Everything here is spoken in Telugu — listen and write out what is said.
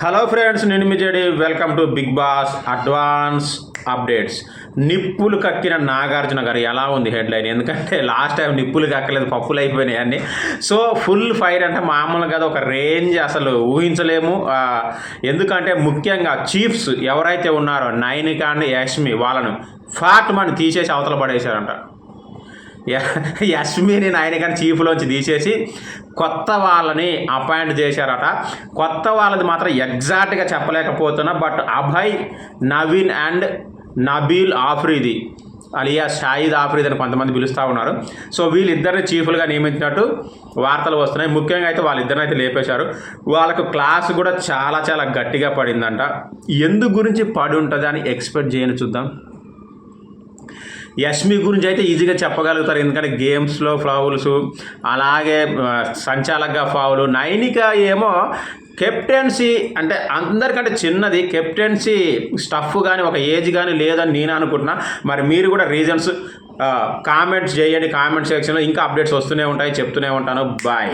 హలో ఫ్రెండ్స్, నేను మీ Jadi. Welcome to Bigg Boss advance updates. నిప్పులు కక్కిన నాగార్జున గారు ఎలా ఉంది హెడ్లైన్? ఎందుకంటే లాస్ట్ టైం నిప్పులు కక్కలేదు, పప్పులు అయిపోయినాయి అన్నీ. సో ఫుల్ ఫైర్ అంటే మామూలుగా కదా, ఒక రేంజ్ అసలు ఊహించలేము. ఎందుకంటే ముఖ్యంగా చీఫ్స్ ఎవరైతే ఉన్నారో నైనిక అండ్ యష్మి, వాళ్ళను ఫ్యాట్ మని తీసేసి అవతల పడేశారంట. యష్మిని నైనికని చీఫ్లోంచి తీసేసి కొత్త వాళ్ళని అపాయింట్ చేశారట. కొత్త వాళ్ళది మాత్రం ఎగ్జాక్ట్గా చెప్పలేకపోతున్నా, బట్ అభయ్, నవీన్ అండ్ నబీల్ ఆఫ్రీది అలియా షాహిద్ ఆఫ్రీద్ అని కొంతమంది పిలుస్తూ ఉన్నారు. సో వీళ్ళిద్దరిని చీఫ్లుగా నియమించినట్టు వార్తలు వస్తున్నాయి. ముఖ్యంగా అయితే వాళ్ళిద్దరిని అయితే లేపేశారు. వాళ్ళకు క్లాస్ కూడా చాలా చాలా గట్టిగా పడిందంట. ఎందు గురించి పడి ఉంటుంది అని ఎక్స్పెక్ట్ చేయని చూద్దాం. యష్మి గురించి అయితే ఈజీగా చెప్పగలుగుతారు, ఎందుకంటే గేమ్స్లో ఫౌల్స్, అలాగే సంచాలకగా ఫౌలు. నైనిక ఏమో కెప్టెన్సీ అంటే అందరికంటే చిన్నది, కెప్టెన్సీ స్టఫ్ కానీ ఒక ఏజ్ కానీ లేదని నేను అనుకుంటున్నా. మరి మీరు కూడా రీజన్స్ కామెంట్స్ చేయండి కామెంట్ సెక్షన్లో. ఇంకా అప్డేట్స్ వస్తూనే ఉంటాయి, చెప్తూనే ఉంటాను. బాయ్.